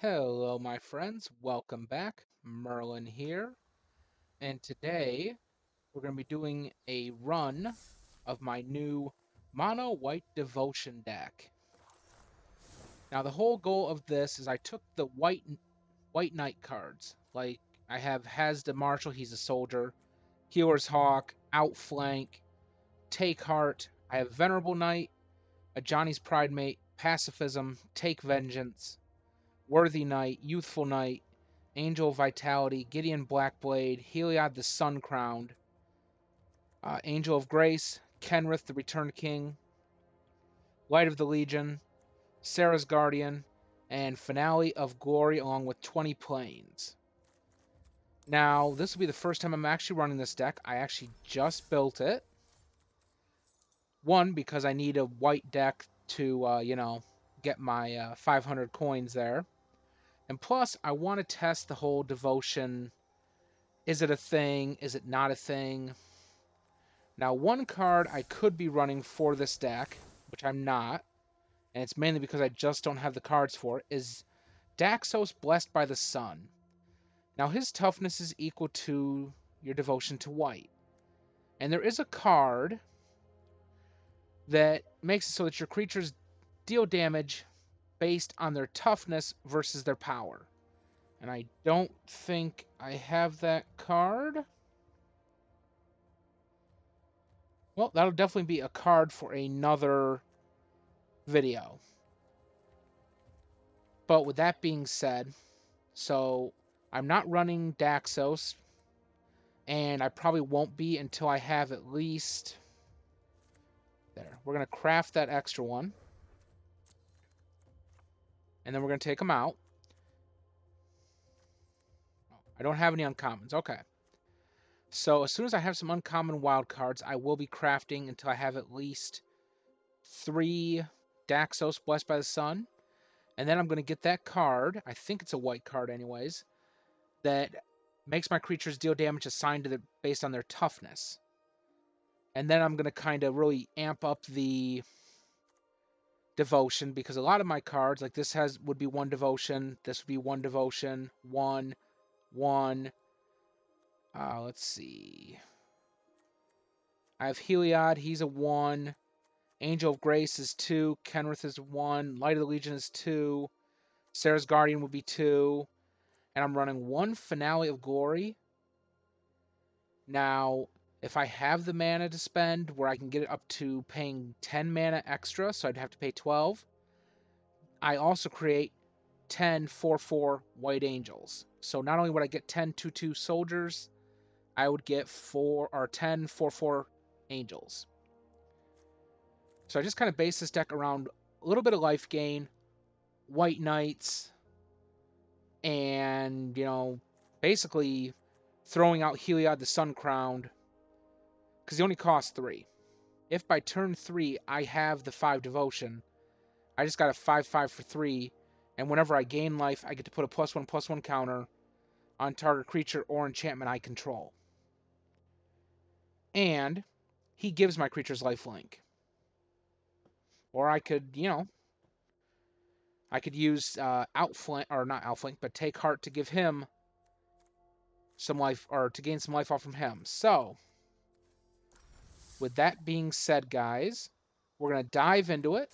Hello, my friends. Welcome back. Merlin here. And today we're going to be doing a run of my new Mono White Devotion deck. Now, the whole goal of this is I took the White Knight cards. Like, I have Haazda Marshal, he's a soldier, Healer's Hawk, Outflank, Take Heart. I have Venerable Knight, Ajani's Pridemate, Pacifism, Take Vengeance, Worthy Knight, Youthful Knight, Angel of Vitality, Gideon Blackblade, Heliod the Sun Crowned, Angel of Grace, Kenrith the Returned King, Light of the Legion, Serra's Guardian, and Finale of Glory along with 20 planes. Now, this will be the first time I'm actually running this deck. I actually just built it. One, because I need a white deck to, get my 500 coins there. And plus, I want to test the whole devotion. Is it a thing? Is it not a thing? Now, one card I could be running for this deck, which I'm not, and it's mainly because I just don't have the cards for it, is Daxos Blessed by the Sun. Now, his toughness is equal to your devotion to white. And there is a card that makes it so that your creatures deal damage based on their toughness versus their power. And I don't think I have that card. Well, that'll definitely be a card for another video. But with that being said, so I'm not running Daxos, and I probably won't be until I have at least... There. We're going to craft that extra one. And then we're going to take them out. I don't have any uncommons. Okay. So as soon as I have some uncommon wild cards, I will be crafting until I have at least 3 Daxos Blessed by the Sun. And then I'm going to get that card. I think it's a white card anyways. That makes my creatures deal damage assigned to them based on their toughness. And then I'm going to kind of really amp up the devotion, because a lot of my cards, like this would be 1 devotion, this would be 1 devotion, 1, 1. Let's see. I have Heliod, he's a 1. Angel of Grace is 2. Kenrith is 1. Light of the Legion is 2. Serra's Guardian would be 2. And I'm running 1 Finale of Glory. Now, if I have the mana to spend where I can get it up to paying 10 mana extra, so I'd have to pay 12, I also create 10 4/4 White Angels. So not only would I get 10 2/2 soldiers, I would get 10 4/4 Angels. So I just kind of base this deck around a little bit of life gain, White Knights, and, basically throwing out Heliod the Sun Crowned, because he only costs 3. If by turn 3 I have the 5 devotion, I just got a 5/5 for 3, and whenever I gain life, I get to put a +1/+1 counter on target creature or enchantment I control. And he gives my creatures lifelink. Or I could, I could use Outflank, or not Outflank, but Take Heart to give him some life, or to gain some life off from him. So, with that being said, guys, we're going to dive into it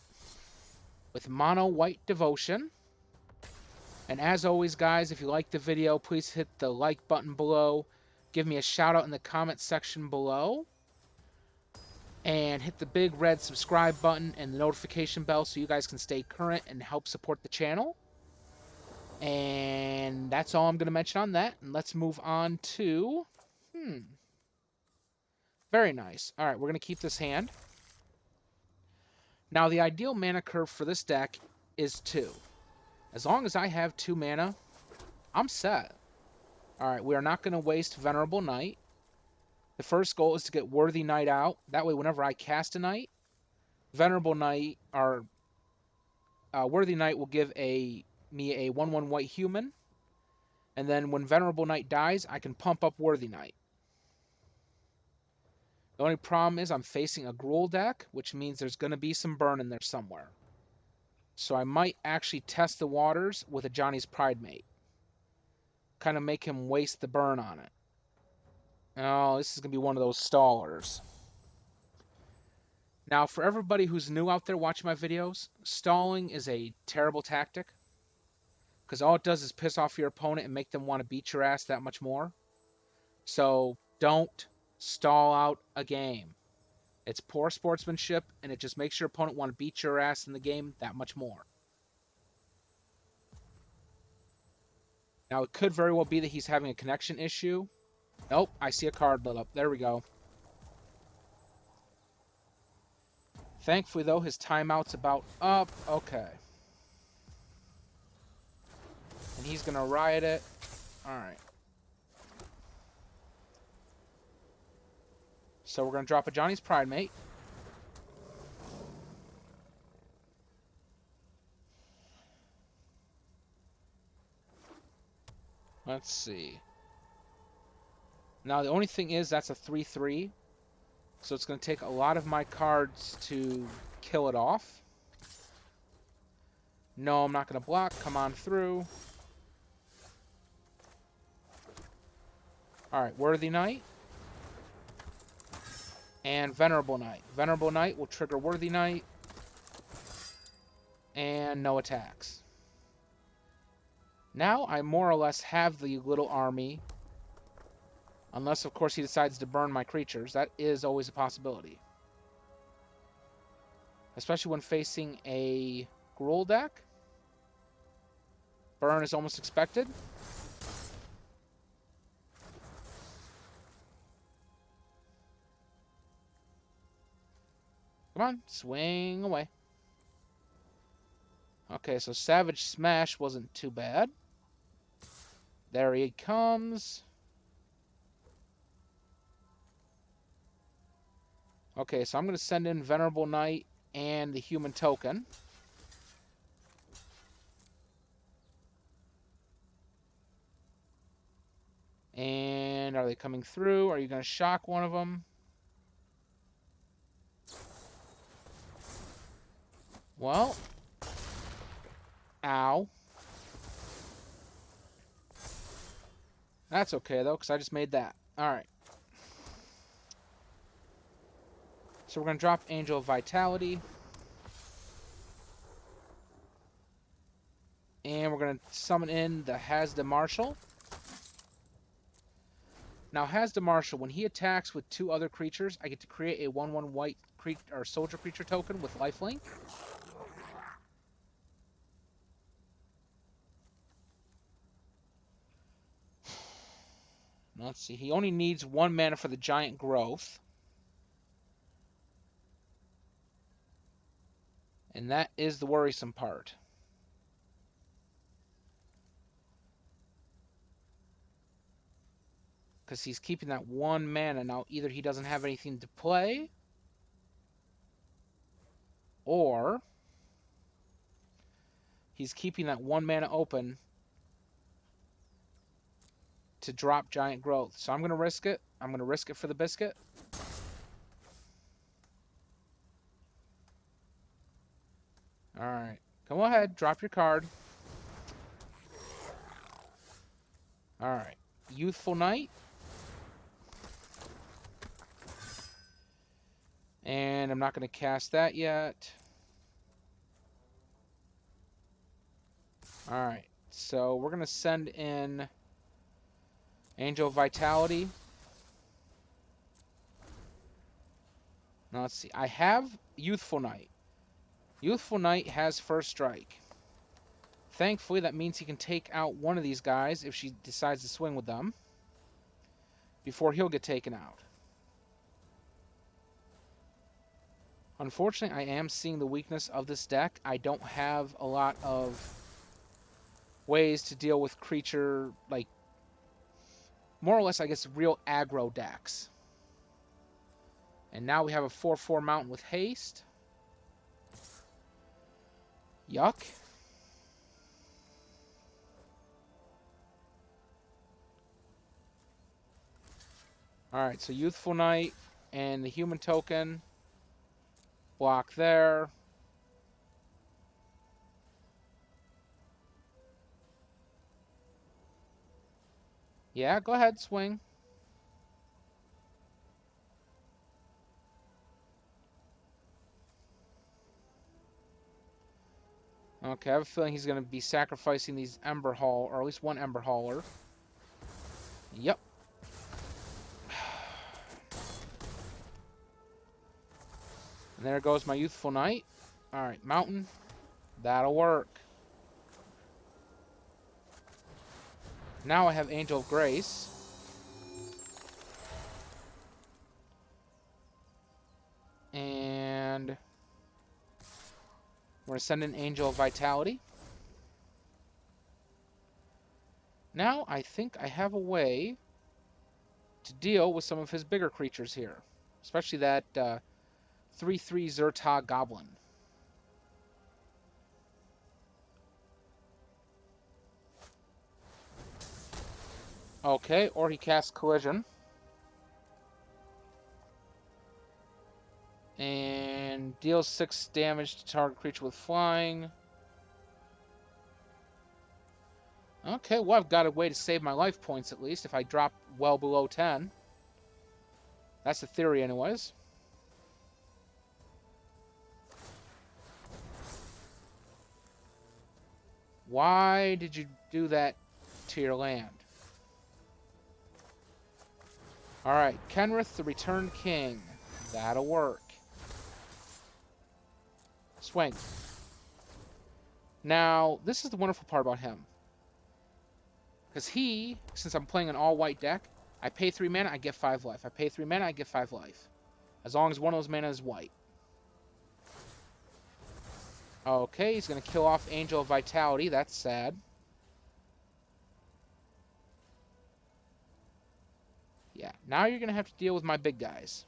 with Mono White Devotion. And as always, guys, if you like the video, please hit the like button below. Give me a shout out in the comment section below. And hit the big red subscribe button and the notification bell so you guys can stay current and help support the channel. And that's all I'm going to mention on that. And let's move on to... Very nice. Alright, we're going to keep this hand. Now, the ideal mana curve for this deck is 2. As long as I have 2 mana, I'm set. Alright, we are not going to waste Venerable Knight. The first goal is to get Worthy Knight out. That way, whenever I cast a Knight, Venerable Knight, or Worthy Knight will give me a 1/1 white human. And then when Venerable Knight dies, I can pump up Worthy Knight. The only problem is I'm facing a Gruul deck, which means there's going to be some burn in there somewhere. So I might actually test the waters with Ajani's Pridemate. Kind of make him waste the burn on it. Oh, this is going to be one of those stallers. Now, for everybody who's new out there watching my videos, stalling is a terrible tactic. Because all it does is piss off your opponent and make them want to beat your ass that much more. So don't stall out a game. It's poor sportsmanship, and it just makes your opponent want to beat your ass in the game that much more. Now, it could very well be that he's having a connection issue. Nope, I see a card lit up. There we go. Thankfully, though, his timeout's about up. Okay. And he's going to riot it. Alright. So we're going to drop Ajani's Pridemate. Let's see. Now, the only thing is that's a 3/3. So it's going to take a lot of my cards to kill it off. No, I'm not going to block. Come on through. Alright, Worthy Knight. And Venerable Knight. Venerable Knight will trigger Worthy Knight. And no attacks. Now I more or less have the little army. Unless, of course, he decides to burn my creatures. That is always a possibility. Especially when facing a Gruul deck. Burn is almost expected. Come on, swing away. Okay, so Savage Smash wasn't too bad. There he comes. Okay, so I'm going to send in Venerable Knight and the human token. And are they coming through? Are you going to shock one of them? Well. Ow. That's okay, though, because I just made that. Alright. So we're going to drop Angel of Vitality. And we're going to summon in the Haazda Marshal. Now, Haazda Marshal, when he attacks with 2 other creatures, I get to create a 1/1 white or soldier creature token with lifelink. Let's see. He only needs 1 mana for the giant growth. And that is the worrisome part. Because he's keeping that 1 mana. Now, either he doesn't have anything to play, or he's keeping that 1 mana open to drop giant growth. So I'm going to risk it. I'm going to risk it for the biscuit. Alright. Go ahead. Drop your card. Alright. Youthful Knight. And I'm not going to cast that yet. Alright. So we're going to send in Angel of Vitality. Now let's see. I have Youthful Knight. Youthful Knight has first strike. Thankfully, that means he can take out one of these guys if she decides to swing with them before he'll get taken out. Unfortunately, I am seeing the weakness of this deck. I don't have a lot of ways to deal with creature, like, more or less, I guess, real aggro decks. And now we have a 4/4 mountain with haste. Yuck. Alright, so Youthful Knight and the human token. Block there. Yeah, go ahead, swing. Okay, I have a feeling he's going to be sacrificing these Ember Hall, or at least one Ember Hauler. Yep. And there goes my Youthful Knight. Alright, Mountain. That'll work. Now I have Angel of Grace. And we're going to send an Angel of Vitality. Now I think I have a way to deal with some of his bigger creatures here. Especially that 3/3 Zerta Goblin. Okay, or he casts Collision. And deals 6 damage to target creature with flying. Okay, well, I've got a way to save my life points at least if I drop well below 10. That's the theory anyways. Why did you do that to your land? Alright, Kenrith the Returned King. That'll work. Swing. Now, this is the wonderful part about him. Because he, since I'm playing an all-white deck, I pay 3 mana, I get 5 life. I pay 3 mana, I get 5 life. As long as one of those mana is white. Okay, he's going to kill off Angel of Vitality. That's sad. Yeah, now you're going to have to deal with my big guys.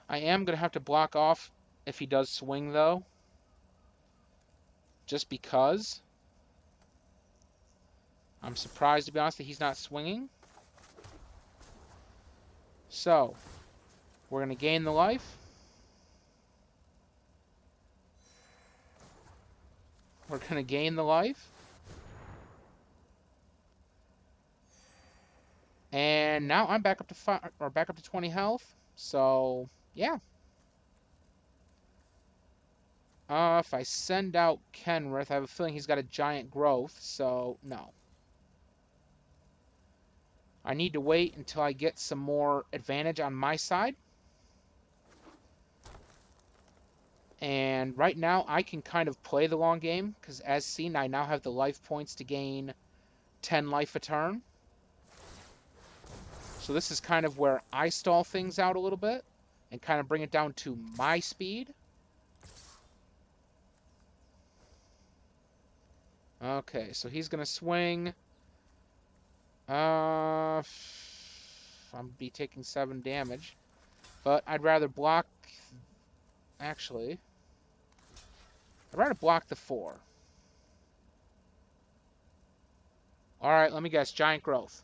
I am going to have to block off if he does swing, though. Just because. I'm surprised, to be honest, that he's not swinging. So, we're going to gain the life. We're going to gain the life. And now I'm back up to 5, or back up to 20 health. So, yeah. If I send out Kenrith, I have a feeling he's got a giant growth, so no. I need to wait until I get some more advantage on my side. And right now, I can kind of play the long game, because as seen, I now have the life points to gain 10 life a turn. So this is kind of where I stall things out a little bit, and kind of bring it down to my speed. Okay, so he's going to swing. I'm be taking 7 damage. But I'd rather block... Actually... I'd rather block the 4. Alright, let me guess. Giant growth.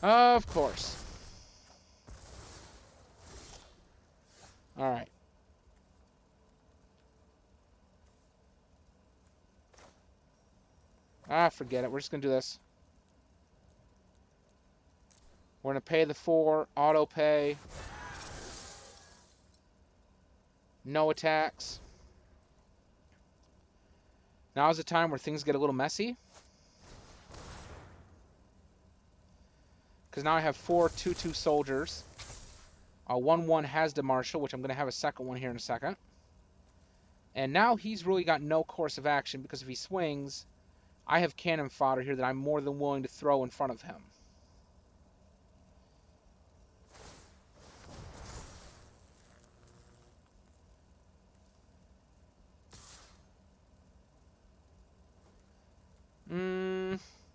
Of course. Alright. Forget it. We're just going to do this. We're going to pay the 4, auto pay. No attacks. Now is the time where things get a little messy. Because now I have 4 2/2 soldiers. A 1/1 Haazda Marshal, which I'm going to have a second one here in a second. And now he's really got no course of action, because if he swings, I have cannon fodder here that I'm more than willing to throw in front of him.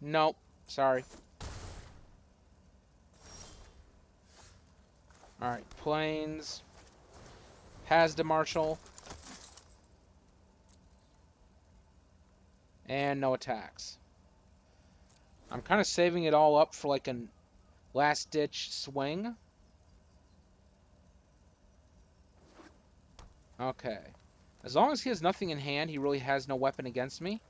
Nope. Sorry. Alright, Plains. Haazda Marshal. And no attacks. I'm kind of saving it all up for like a last-ditch swing. Okay. As long as he has nothing in hand, he really has no weapon against me.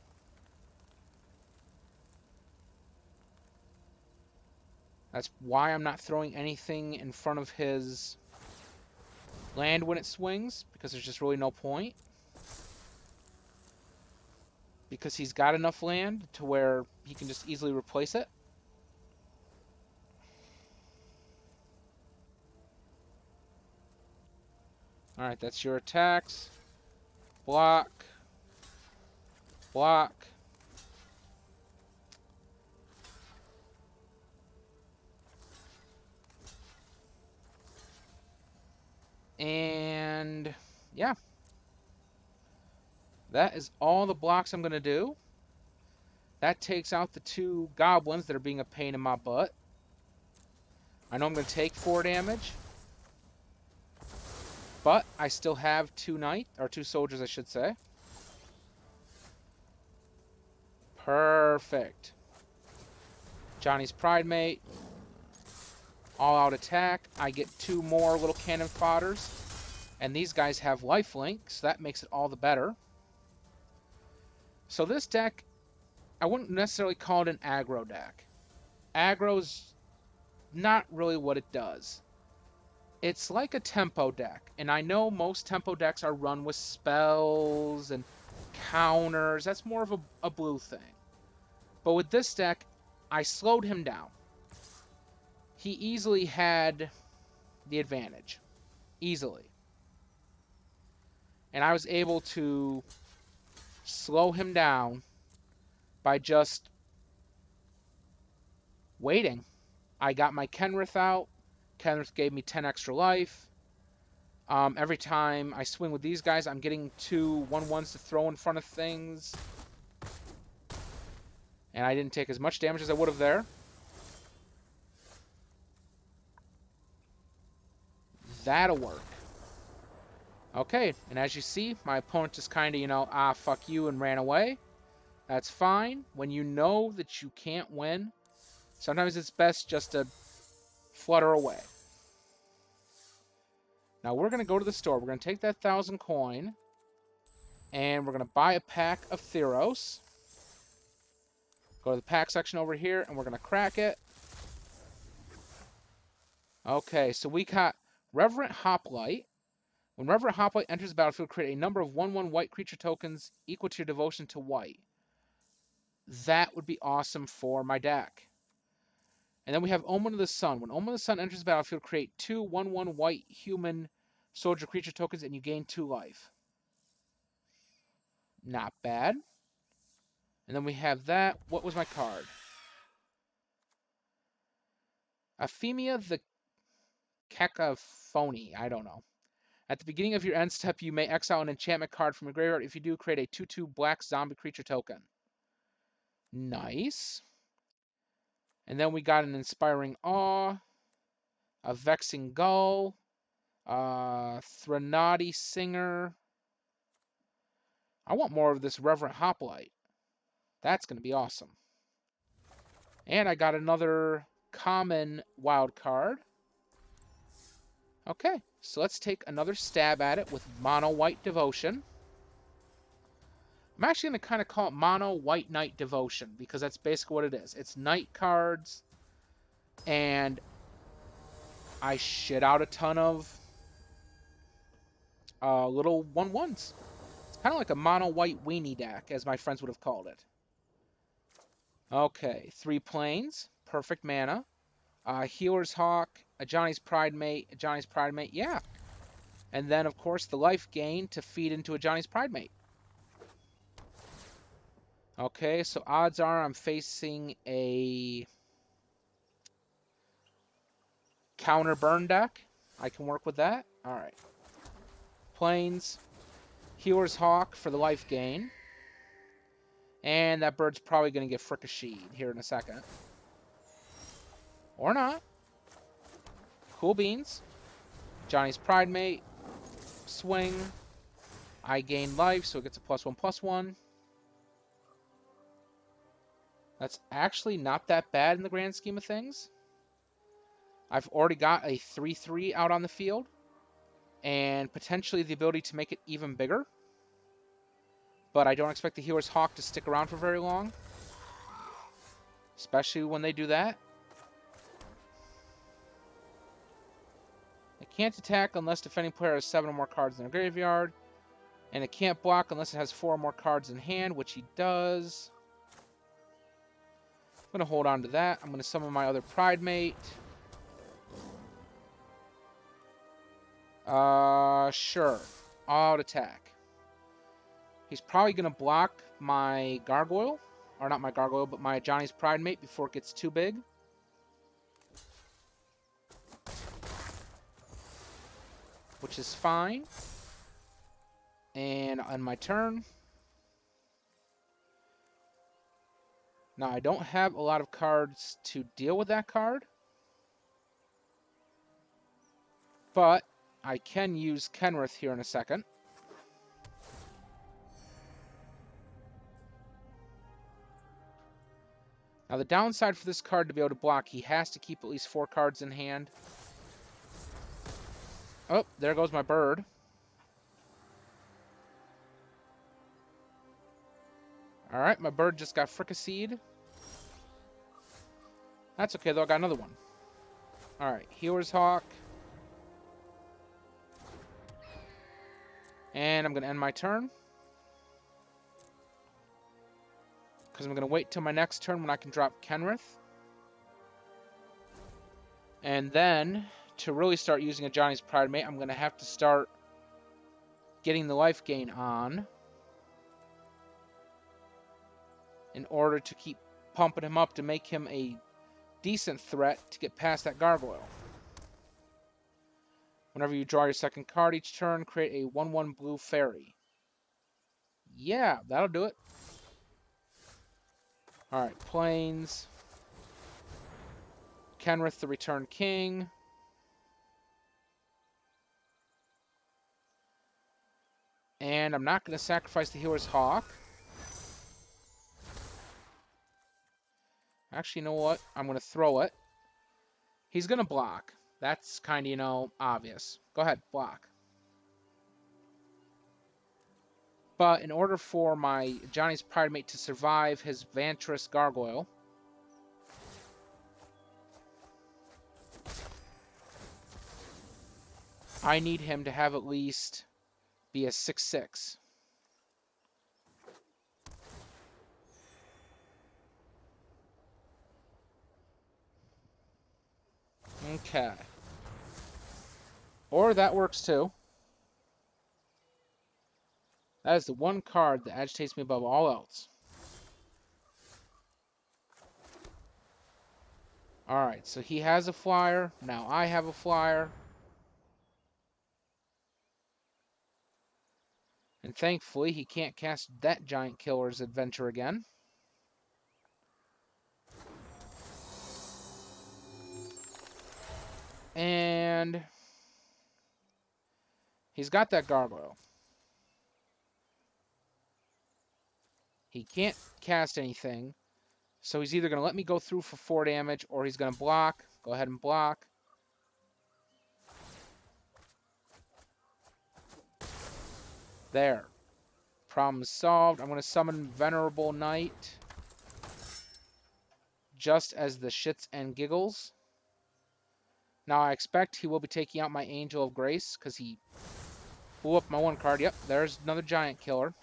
That's why I'm not throwing anything in front of his land when it swings, because there's just really no point. Because he's got enough land to where he can just easily replace it. Alright, that's your attacks. Block. Block. And yeah, that is all the blocks I'm going to do. That takes out the 2 goblins that are being a pain in my butt. I know I'm going to take 4 damage, but I still have 2 2 soldiers, I should say. Perfect. Johnny's Pridemate. All-out attack. I get 2 more little cannon fodders. And these guys have lifelink, so that makes it all the better. So this deck, I wouldn't necessarily call it an aggro deck. Aggro's not really what it does. It's like a tempo deck, and I know most tempo decks are run with spells and counters. That's more of a blue thing. But with this deck, I slowed him down. He easily had the advantage. Easily. And I was able to slow him down by just waiting. I got my Kenrith out. Kenrith gave me 10 extra life. Every time I swing with these guys, I'm getting 2 1/1s to throw in front of things. And I didn't take as much damage as I would have there. That'll work. Okay, and as you see, my opponent just kind of, fuck you, and ran away. That's fine. When you know that you can't win, sometimes it's best just to flutter away. Now we're going to go to the store. We're going to take that 1,000 coin, and we're going to buy a pack of Theros. Go to the pack section over here, and we're going to crack it. Okay, so we got Reverent Hoplite. When Reverent Hoplite enters the battlefield, create a number of 1/1 white creature tokens equal to your devotion to white. That would be awesome for my deck. And then we have Omen of the Sun. When Omen of the Sun enters the battlefield, create 2 1/1 white human soldier creature tokens, and you gain 2 life. Not bad. And then we have that. What was my card? Ephemia the Cacophony. I don't know. At the beginning of your end step, you may exile an enchantment card from your graveyard. If you do, create a 2/2 black zombie creature token. Nice. And then we got an Inspiring Awe, a Vexing Gull, Threnody Singer. I want more of this Reverent Hoplite. That's going to be awesome. And I got another common wild card. Okay, so let's take another stab at it with Mono White Devotion. I'm actually going to kind of call it Mono White Knight Devotion because that's basically what it is. It's knight cards, and I shit out a ton of little 1/1s. It's kind of like a Mono White Weenie deck, as my friends would have called it. Okay, 3 planes, perfect mana. Healer's Hawk, Ajani's Pridemate, yeah. And then, of course, the life gain to feed into Ajani's Pridemate. Okay, so odds are I'm facing a counter burn deck. I can work with that. All right. Planes, Healer's Hawk for the life gain. And that bird's probably going to get fricacheed here in a second. Or not. Cool beans. Johnny's Pridemate. Swing. I gain life, so it gets a +1/+1. That's actually not that bad in the grand scheme of things. I've already got a 3/3 out on the field. and potentially the ability to make it even bigger. But I don't expect the Healer's Hawk to stick around for very long, especially when they do that. It can't attack unless defending player has 7 or more cards in their graveyard, and it can't block unless it has 4 or more cards in hand, which he does. I'm going to hold on to that. I'm going to summon my other Pridemate. Sure. All-out attack. He's probably going to block my Gargoyle. Or not my Gargoyle, but my Ajani's Pridemate before it gets too big. Which is fine. And on my turn. Now, I don't have a lot of cards to deal with that card. But I can use Kenrith here in a second. Now, the downside for this card to be able to block, he has to keep at least 4 cards in hand. Oh, there goes my bird. Alright, my bird just got fricasseed. That's okay, though. I got another one. Alright, Healer's Hawk. And I'm going to end my turn. Because I'm going to wait till my next turn when I can drop Kenrith. And then, to really start using Ajani's Pridemate, I'm going to have to start getting the life gain on in order to keep pumping him up to make him a decent threat to get past that Gargoyle. Whenever you draw your second card each turn, create a 1/1 blue fairy. Yeah, that'll do it. Alright, Plains. Kenrith the Return King. And I'm not going to sacrifice the Healer's Hawk. Actually, you know what? I'm going to throw it. He's going to block. That's kind of, obvious. Go ahead, block. But in order for my Ajani's Pridemate to survive his Vantress Gargoyle, I need him to have at least be a 6/6. Okay. Or that works too. That is the one card that agitates me above all else. Alright, so he has a flyer. Now I have a flyer. And thankfully, he can't cast that Giant Killer's Adventure again. And he's got that Gargoyle. He can't cast anything. So he's either going to let me go through for 4 damage, or he's going to block. Go ahead and block. There. Problem solved. I'm going to summon Venerable Knight. Just as the shits and giggles. Now I expect he will be taking out my Angel of Grace, because he blew up my one card. Yep, there's another Giant Killer.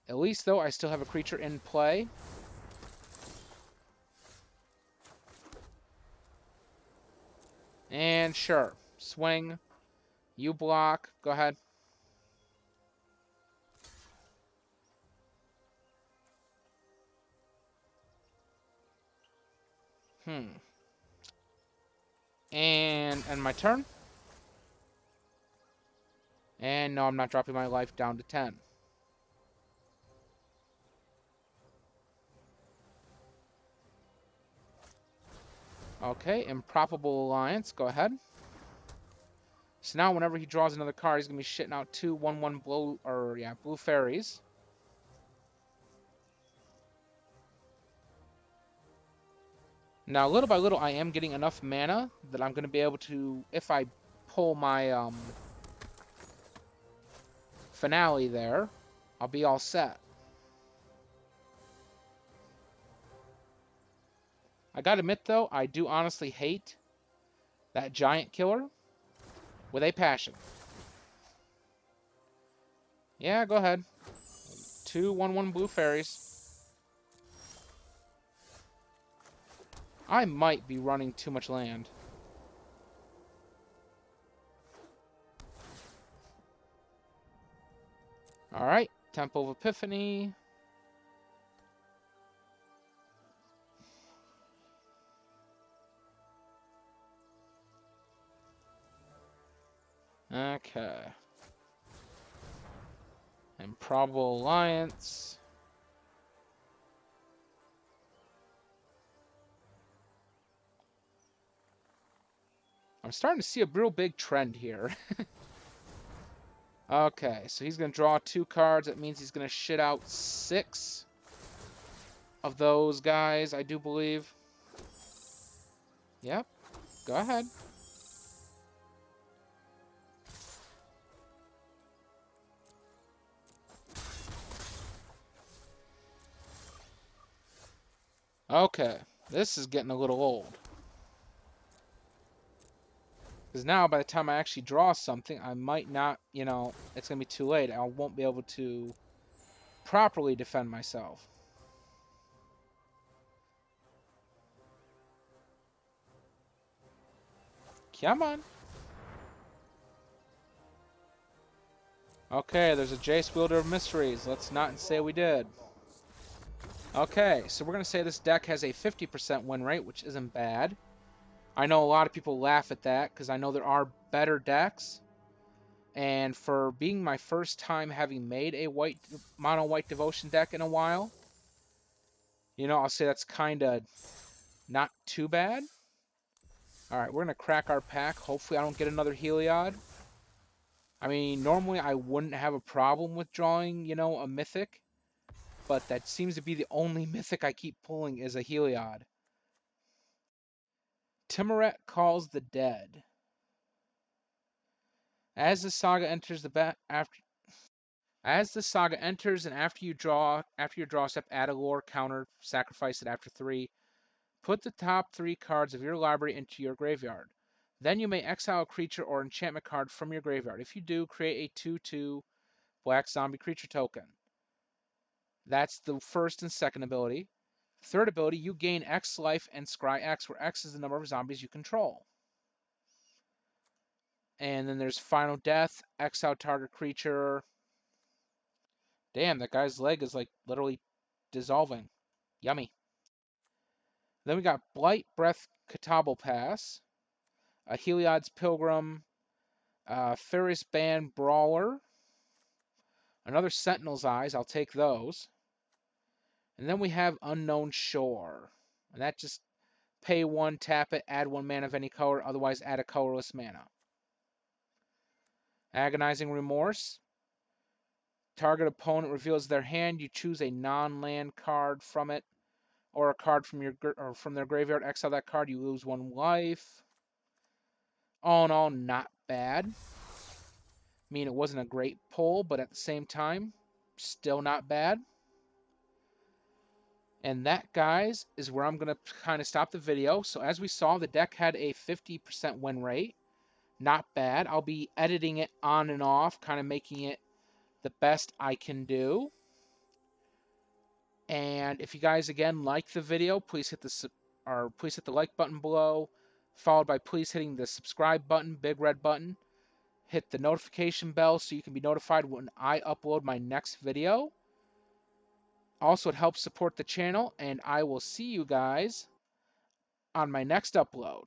At least, though, I still have a creature in play. And sure, swing. You block. Go ahead. And end my turn. And no, I'm not dropping my life down to 10. Okay, Improbable Alliance. Go ahead. So now whenever he draws another card, he's going to be shitting out 2 1/1 blue fairies. Now, little by little, I am getting enough mana that I'm going to be able to, if I pull my finale there, I'll be all set. I gotta admit, though, I do honestly hate that giant killer with a passion. Yeah, go ahead. 2/1/1 blue fairies. I might be running too much land. Alright, Temple of Epiphany. Okay. Improbable Alliance. I'm starting to see a real big trend here. Okay, so he's going to draw 2 cards. That means he's going to shit out 6 of those guys, I do believe. Yep, go ahead. Okay, this is getting a little old. Because now, by the time I actually draw something, I might not, you know, it's going to be too late. I won't be able to properly defend myself. Come on. Okay, there's a Jace Wielder of Mysteries. Let's not say we did. Okay, so we're going to say this deck has a 50% win rate, which isn't bad. I know a lot of people laugh at that because I know there are better decks. And for being my first time having made a mono white devotion deck in a while, you know, I'll say that's kind of not too bad. All right, we're going to crack our pack. Hopefully I don't get another Heliod. I mean, normally I wouldn't have a problem with drawing, you know, a mythic. But that seems to be the only mythic I keep pulling is a Heliod. Timoret Calls the Dead. As the saga enters and after your draw step, add a lore counter, sacrifice it after 3. Put the top 3 cards of your library into your graveyard. Then you may exile a creature or enchantment card from your graveyard. If you do, create a 2/2 black zombie creature token. That's the first and second ability. Third ability, you gain X life and scry X, where X is the number of zombies you control. And then there's Final Death, exile target creature. Damn, that guy's leg is like literally dissolving. Yummy. Then we got Blight Breath Catable Pass, a Heliod's Pilgrim, Ferris Band Brawler, another Sentinel's Eyes, I'll take those. And then we have Unknown Shore. And that just pay 1, tap it, add 1 mana of any color, otherwise add a colorless mana. Agonizing Remorse. Target opponent reveals their hand. You choose a non-land card from it, or a card from their graveyard. Exile that card. You lose 1 life. All in all, not bad. I mean, it wasn't a great pull, but at the same time, still not bad. And that, guys, is where I'm going to kind of stop the video. So as we saw, the deck had a 50% win rate. Not bad. I'll be editing it on and off, kind of making it the best I can do. And if you guys again like the video, please hit the like button below, followed by please hitting the subscribe button, big red button. Hit the notification bell so you can be notified when I upload my next video. Also, it helps support the channel, and I will see you guys on my next upload.